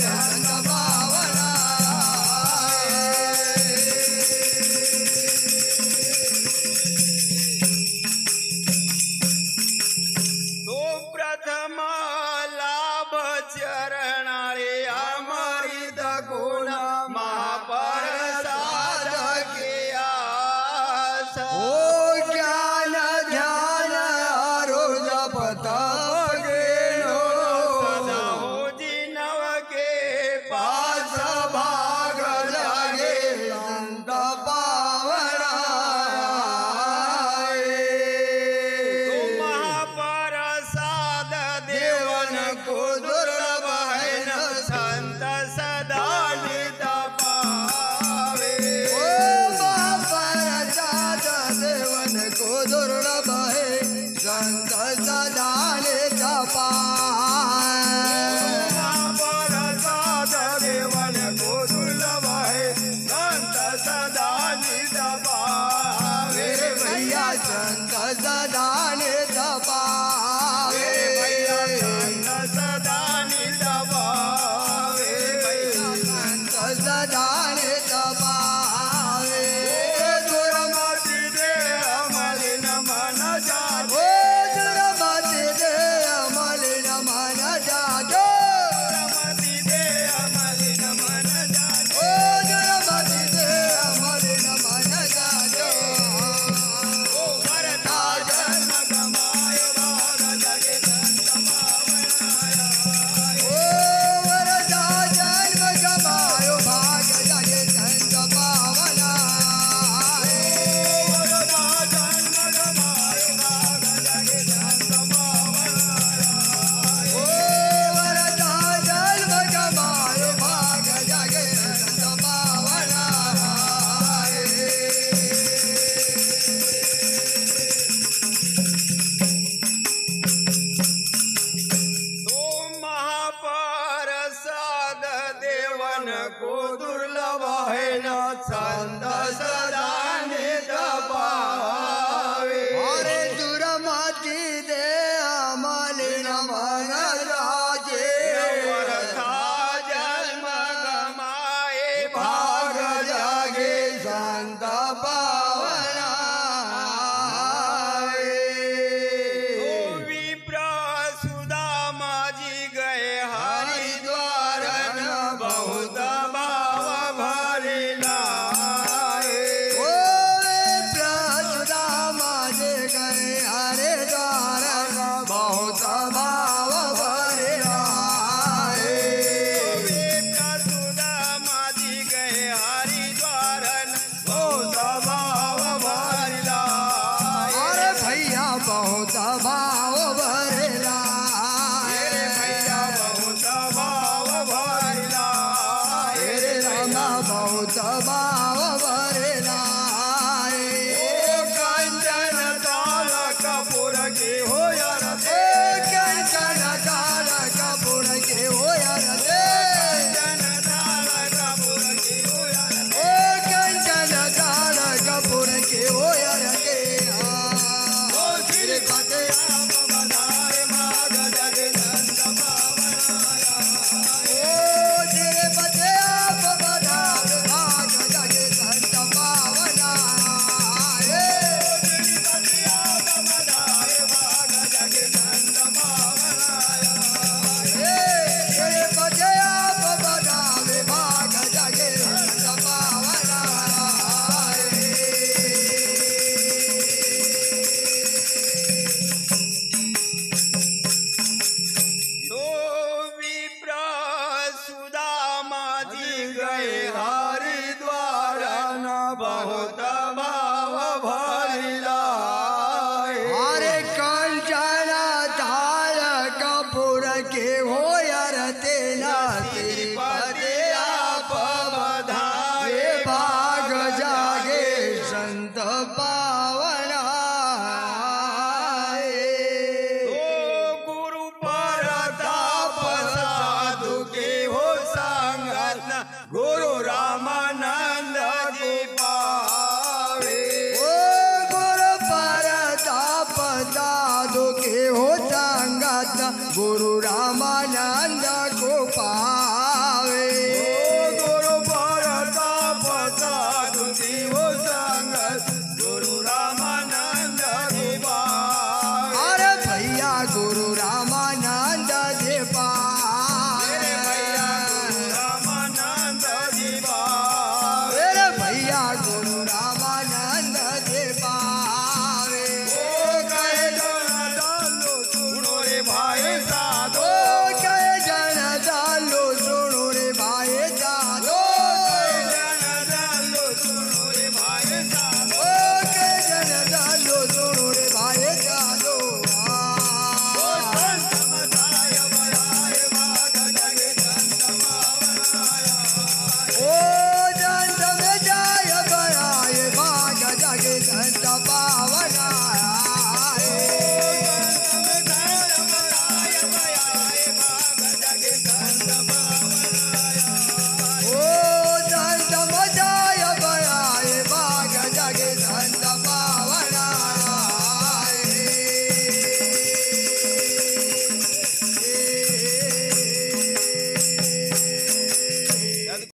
संत पावना तो प्रथम लाभ चरणारे अमृत गुण महाप्रसाद किया ओ ज्ञान ध्यान रोज पता जिनव के पास भाग लगे संत पावना महाप्रसाद देवन को दुर्लभ है न संत सदा नित पावे ओ महाप्रसाद देवन को दुर्लभ है संत सदा नित पावे महाप्रसाद देवन को दुर्लभ है संत सदा नित पावे मेरे भैया संत सदा नित पावे संत सदा नित पावे संत सदा नित पावे दुर्मति दे अमलिन मन जागे ओ दुर्मति दे अमलिन मन जागे दुर्मति दे अमलिन मन जागे ओ दुर्मति दे अमलिन मन जागे वरदा जन्म गमाय भाग जगे संत पावनाया ओ वरदा जन्म गमायो भाग जागे संत पावना वरदा जन्म गमाय भाग जगे संत पावनाया ओ वरदा जन्म गमायो भाग जागे संत पावना तो महाप्रसाद देवन को दुर्लभ है न संत सदा नित पावे अरे दुर्मति दे अमलिन मन राजे वरदा जन्म गमाए भाग जागे संत पावना तो विप्र सुदामा जी गए हरिद्वार न बहुत भाव भरिला ओ प्रसुदामा जे गए हरे द्वार बहुत भाव भरे आए सुदामा जी गए हरिद्वार बहुत भाव भरिला अरे भैया बहुत भाव भरे भैया बहुत भाव भरिला तेरे रामा बहुत भाव भरे कंचन ताल कपूर की हो यार कंचन काल कपूर के हो रते कंचन ताल कपूर की हो यार ओ कंचन काल कपूर के हो रते ओ सिर पते आप बधाए माग जगे संत पावनाया ओ तेरे पते आप बधाव भाग जगे संत पावना तेरे पते आप बधाव भाग जगे संत पावना सुदामा जी गए हरिद्वार न बहुत भाव भरिला अरे कंचन ताल कपूर के हो रते ना तिरुपति आप बधाए भाग जागे संत पावना गुरु परताप साधु के हो संगत गुरु रामानंद जी पावे ओ गुरु परताप साधु के हो संगत गुरु रामानंद को पा देव